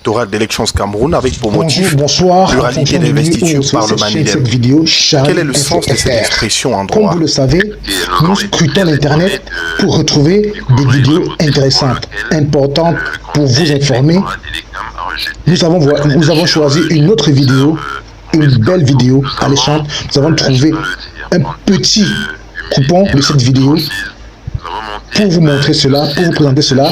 électorale d'élections Cameroun avec pour Bonjour, motif bonsoir. pluralité d'investiture par le Manilem. Cette vidéo, Quel est le sens de cette expression en Comme droit? vous le savez, nous scrutons l'Internet pour retrouver des vidéos intéressantes, importantes pour vous informer. Nous avons choisi une autre vidéo, une belle vidéo alléchante. Nous avons trouvé un petit coupon de cette vidéo pour vous montrer cela, pour vous présenter cela.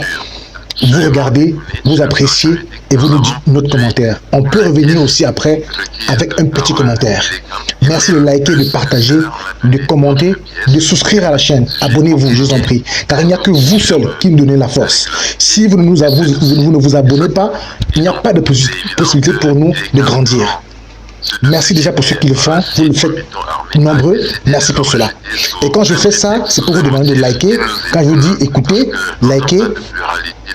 Vous regardez, vous appréciez et vous nous dites notre commentaire. On peut revenir aussi après avec un petit commentaire. Merci de liker, de partager, de commenter, de souscrire à la chaîne. Abonnez-vous, je vous en prie, car il n'y a que vous seul qui nous donnez la force. Si vous ne vous abonnez pas, il n'y a pas de possibilité pour nous de grandir. Merci déjà pour ceux qui le font, vous le faites nombreux, merci pour cela. Et quand je fais ça, c'est pour vous demander de liker. Quand je vous dis écoutez, likez,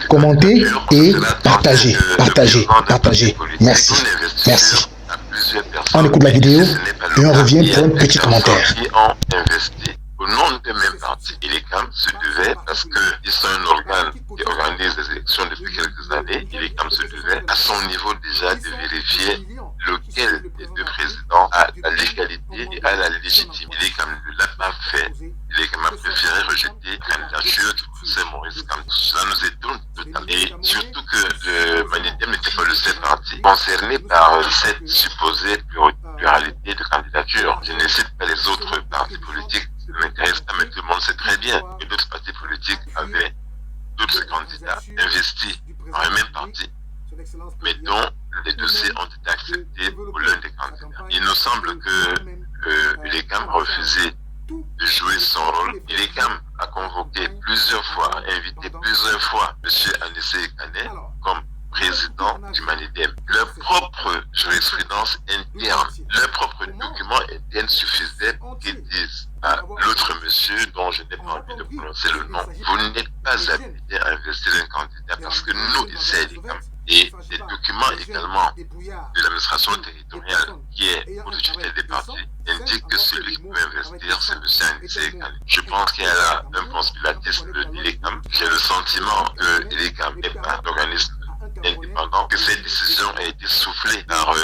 commentez et partagez, partagez. Merci, merci. On écoute la vidéo et on revient pour un petit commentaire. Au nom des mêmes partis, ILECAM se devait, parce qu'ils sont un organe qui organise des élections depuis quelques années, ILECAM se devait, à son niveau déjà, de vérifier lequel des deux présidents a la légalité et a la légitimité. ILECAM ne l'a pas fait. ILECAM a préféré rejeter la candidature de José Maurice Kamto. Cela nous étonne totalement. Et surtout que le Manilem n'était pas le seul parti concerné par cette supposée pluralité de candidatures. Je ne cite pas les autres partis politiques. Ça ne m'intéresse pas, mais tout le monde sait très bien que d'autres partis politiques avaient d'autres candidats investis dans le même parti, mais dont les dossiers ont été acceptés pour l'un des candidats. Il nous semble que l'ILECAM a refusé de jouer son rôle. L'ILECAM a convoqué plusieurs fois, invité plusieurs fois M. Anissé Kané comme président du Manilem. Leur propre jurisprudence interne, leur propre document interne suffisait pour qu'ils disent à l'autre monsieur dont je n'ai pas envie de prononcer le nom, vous n'êtes pas habilité à investir un candidat parce que nous, ici à l'ILECAM, et les documents également de l'administration territoriale qui est au tutelle des partis indiquent que celui qui peut investir, c'est M. Anissé Kané. Je pense qu'il y a là un conspiratisme de l'ILECAM. J'ai le sentiment que l'ILECAM n'est pas d'organisme indépendant, que cette décision a été soufflée par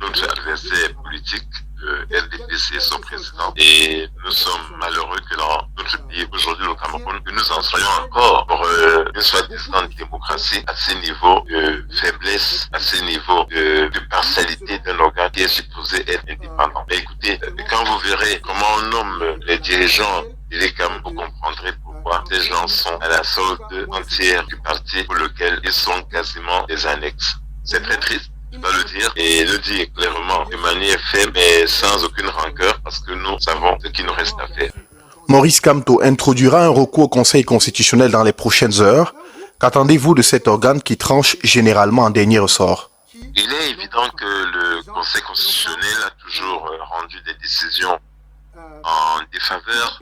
notre adversaire politique, le RDPC et son président. Et nous sommes malheureux que dans notre pays, aujourd'hui le Cameroun, que nous en soyons encore pour une soi-disant démocratie à ce niveau de faiblesse, à ce niveau de partialité d'un organe qui est supposé être indépendant. Mais écoutez, quand vous verrez comment on nomme les dirigeants de l'ILECAM, vous comprendrez pourquoi ces gens sont à la solde entière du parti pour lequel ils sont quasiment des annexes. C'est très triste, je dois le dire, et le dire clairement, de manière ferme et sans aucune rancœur, parce que nous savons ce qu'il nous reste à faire. Maurice Kamto introduira un recours au Conseil constitutionnel dans les prochaines heures. Qu'attendez-vous de cet organe qui tranche généralement en dernier ressort? Il est évident que le Conseil constitutionnel a toujours rendu des décisions en défaveur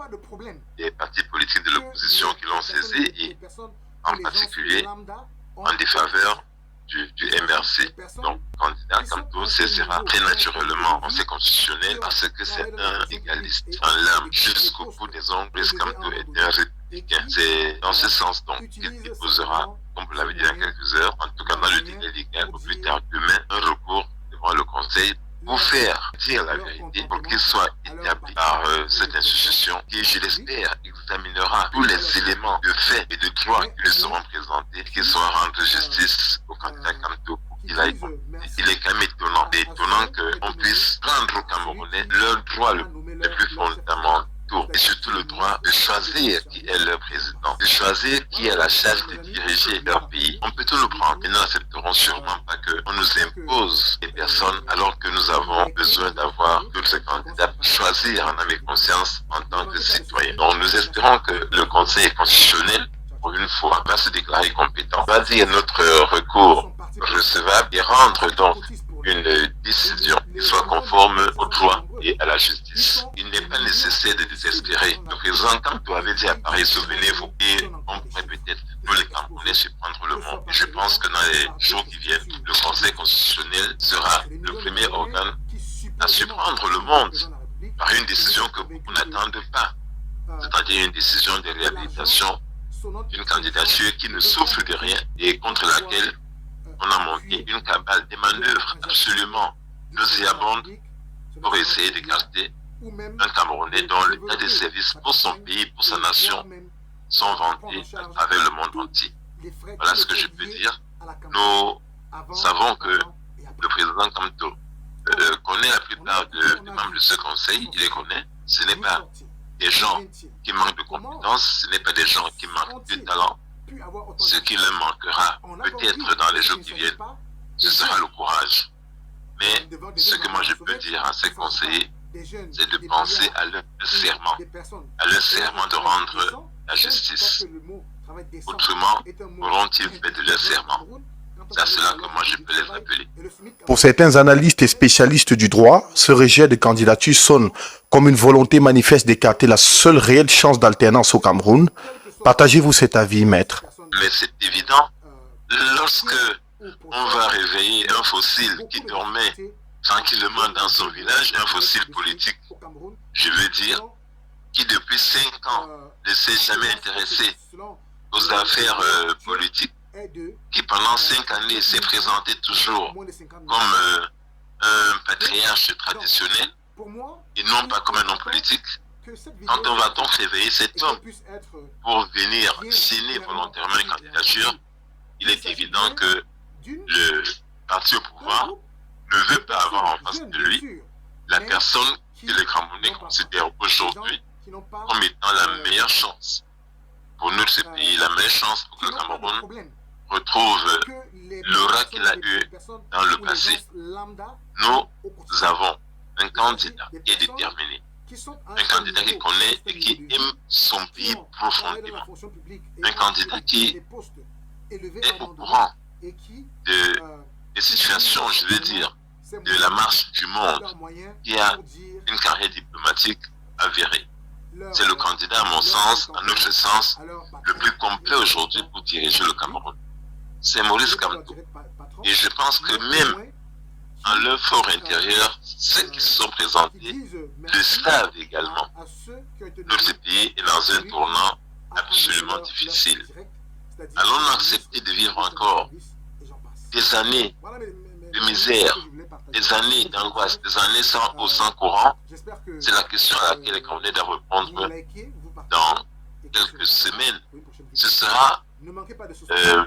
des partis politiques de l'opposition qui l'ont saisi et en particulier en défaveur du MRC. Donc, le candidat Kamto saisira très naturellement le Conseil constitutionnel parce que c'est un égaliste en l'âme jusqu'au bout des ongles. Maurice Kamto est un républicain. C'est dans ce sens donc qu'il déposera, comme vous l'avez dit il y a quelques heures, en tout cas dans le délai légal, au plus tard demain, un recours devant le Conseil pour faire dire la vérité, pour qu'il soit établi par cette institution qui, je l'espère, examinera tous les éléments de fait et de droit qui lui seront présentés, qui saura rendre justice au candidat Kamto pour qu'il aille. Il est quand même étonnant qu'on puisse rendre aux Camerounais leurs droits les plus fondamentaux et surtout le droit de choisir qui est leur président, de choisir qui a la charge de diriger leur pays. On peut tout nous prendre, mais nous n'accepterons sûrement pas qu'on nous impose des personnes alors que nous avons besoin d'avoir d'autres candidats pour choisir en âme et conscience en tant que citoyens. Donc nous espérons que le Conseil constitutionnel, pour une fois, va se déclarer compétent, va dire notre recours recevable et rendre donc une décision qui soit conforme au droit et à la justice. Il n'est pas nécessaire de désespérer. Le président Kamto avait dit à Paris, souvenez-vous, et on pourrait peut-être, nous les Camerounais, surprendre le monde. Et je pense que dans les jours qui viennent, le Conseil constitutionnel sera le premier organe à surprendre le monde par une décision que beaucoup n'attendent pas, c'est-à-dire une décision de réhabilitation d'une candidature qui ne souffre de rien et contre laquelle on a monté une cabale, des manœuvres absolument nauséabondes pour essayer d'écarter un Camerounais dont l'état de service pour son pays, pour sa nation, sont vantés à travers le monde entier. Voilà ce que je peux dire. Nous savons que le président Kamto connaît la plupart des membres de ce conseil, il les connaît. Ce n'est pas des gens qui manquent de compétences, ce n'est pas des gens qui manquent de talent. Ce qui leur manquera peut-être dans les jours qui viennent, ce sera le courage. Mais ce que moi je peux dire à ces conseillers, c'est de penser à leur serment de rendre la justice. Autrement, auront-ils fait de leur serment? C'est à cela que moi je peux les rappeler. Pour certains analystes et spécialistes du droit, ce rejet de candidature sonne comme une volonté manifeste d'écarter la seule réelle chance d'alternance au Cameroun. Partagez-vous cet avis, maître? Mais c'est évident, lorsque on va réveiller un fossile qui dormait tranquillement dans son village, un fossile politique, je veux dire, qui depuis 5 ans ne s'est jamais intéressé aux affaires politiques, qui pendant 5 années s'est présenté toujours comme un patriarche traditionnel et non pas comme un homme politique. Quand on va donc réveiller cet homme pour venir signer volontairement une candidature, il est évident que le parti au pouvoir ne veut pas avoir en face de lui la personne que les Camerounais considèrent aujourd'hui comme étant la meilleure chance pour nous de ce pays, la meilleure chance pour que le Cameroun retrouve l'aura qu'il a eu dans le passé. Nous avons un candidat qui est déterminé, un candidat qui connaît et qui aime son pays profondément, un candidat qui est au courant des situations, je veux dire, de la marche du monde, qui a une carrière diplomatique avérée. C'est le candidat, à mon sens, à notre sens, le plus complet aujourd'hui pour diriger le Cameroun. C'est Maurice Kamto. Et je pense que même en leur fort intérieur, ceux qui se sont présentés le savent également. Notre pays est dans un tournant absolument difficile. Allons-nous accepter de vivre encore des années de misère, des années d'angoisse, des années sans eau, sans courant? C'est la question à laquelle les Camerounais doivent répondre dans quelques semaines. Ce sera,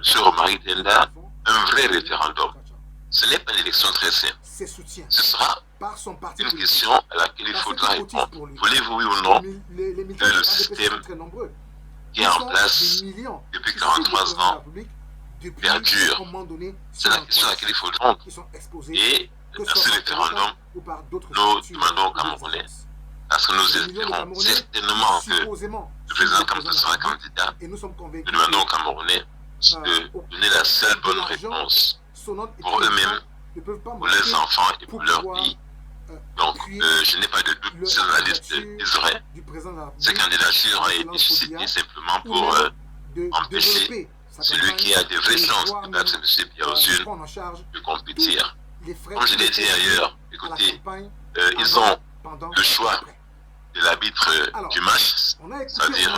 sur Romari Tenda, un vrai référendum. Ce n'est pas une élection très simple. Ce sera une question à laquelle il faudra répondre. Voulez-vous, oui ou non, que le système qui est en place depuis 43 ans perdure? C'est la question à laquelle il faut répondre. Et dans ce référendum, nous demandons aux Camerounais, parce que nous espérons certainement que le président Kamto sera candidat, nous demandons aux Camerounais de donner la seule bonne réponse pour eux-mêmes, pour leurs enfants et pour leur pays. Donc, je n'ai pas de doute sur la liste d'Israël. Ces candidatures ont été suscitées simplement pour empêcher celui qui a des vraies chances de battre M. Biaouzune de compétir. Comme je l'ai dit ailleurs, écoutez, ils ont le choix de l'arbitre du match, c'est-à-dire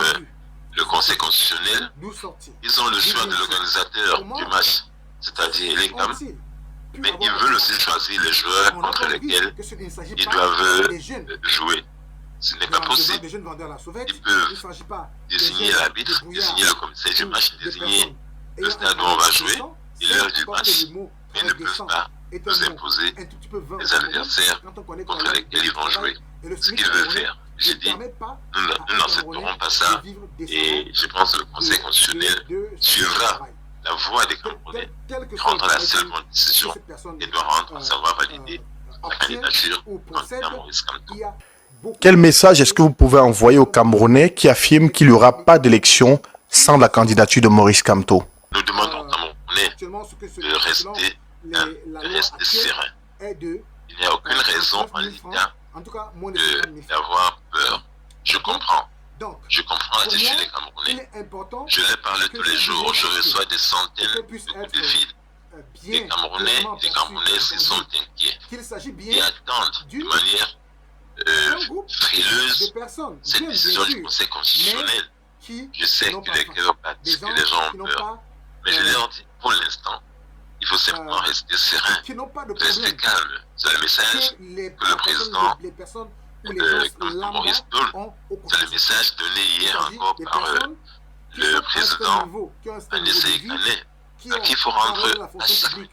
le Conseil constitutionnel. Ils ont le choix de l'organisateur du match, c'est-à-dire les CAM. Mais ils veulent aussi choisir les joueurs contre lesquels ils doivent jouer. Ce n'est pas possible. Ils peuvent désigner l'arbitre, désigner le commissaire du match, désigner le stade où on va jouer et l'heure du match, mais ils ne peuvent pas nous imposer les adversaires contre lesquels ils vont jouer. Ce qu'ils veulent faire, j'ai dit, nous n'accepterons pas ça et je pense que le Conseil constitutionnel suivra la voie des Camerounais et rendra la seule bonne décision et doit rendre, à savoir valider la candidature candidat Maurice Kamto. Quel message est-ce que vous pouvez envoyer aux Camerounais qui affirment qu'il n'y aura pas d'élection sans la candidature de Maurice Kamto? Nous demandons aux Camerounais de rester sereins. Il n'y a aucune raison en l'État d'avoir peur. Je comprends l'attitude des Camerounais. Je leur parle tous les jours, je reçois des centaines de coups de fil. Les Camerounais qui sont inquiets et attendent de manière frileuse cette décision du Conseil constitutionnel. Je sais que les cœurs battent, que les gens ont peur. Mais je leur dis, pour l'instant, il faut simplement rester serein, rester calme. C'est le message que le président Maurice donne. C'est le message donné hier encore par le président Anissé Kané, à qui il faut rendre à chaque minute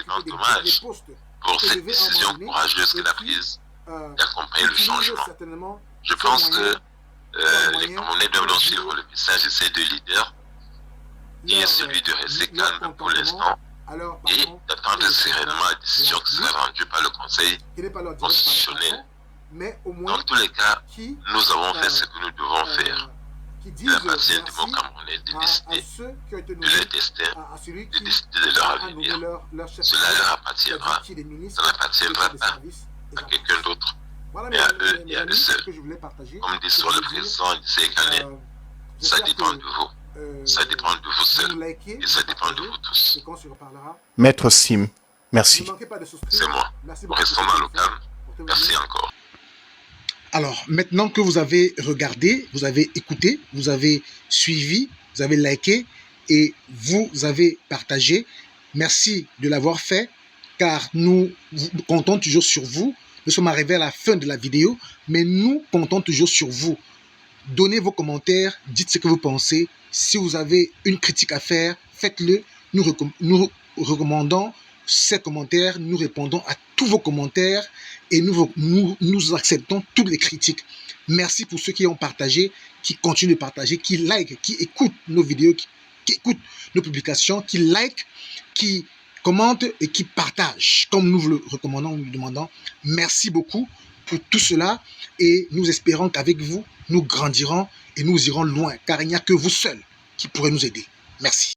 un vivant hommage pour cette décision courageuse qu'elle a prise d'accompagner le changement. Je pense que les Camerounais doivent donc suivre le message de ces deux leaders, qui est celui de rester calme pour l'instant et d'attendre sereinement la décision qui sera rendue par le Conseil constitutionnel. Dans tous les cas, nous avons fait ce que nous devons faire. Il appartient du mot camerounais de décider de leur destin, de décider de leur avenir. Cela leur appartiendra. Ça n'appartiendra pas à quelqu'un d'autre, mais à eux et à eux seuls. Comme dit sur le président Anissé Kané, ça dépend de vous. Ça dépend de vous seuls et ça dépend de vous tous. Maître Sim, merci. C'est moi. Restons dans le calme. Merci encore. Alors, maintenant que vous avez regardé, vous avez écouté, vous avez suivi, vous avez liké et vous avez partagé, merci de l'avoir fait, car nous comptons toujours sur vous. Nous sommes arrivés à la fin de la vidéo, mais nous comptons toujours sur vous. Donnez vos commentaires, dites ce que vous pensez. Si vous avez une critique à faire, faites-le. Nous recommandons ces commentaires, nous répondons à tous vos commentaires et nous acceptons toutes les critiques. Merci pour ceux qui ont partagé, qui continuent de partager, qui like, qui écoutent nos vidéos, qui écoutent nos publications, qui like, qui commentent et qui partagent, comme nous vous le recommandons, nous le demandons. Merci beaucoup pour tout cela et nous espérons qu'avec vous, nous grandirons et nous irons loin, car il n'y a que vous seuls qui pourrez nous aider. Merci.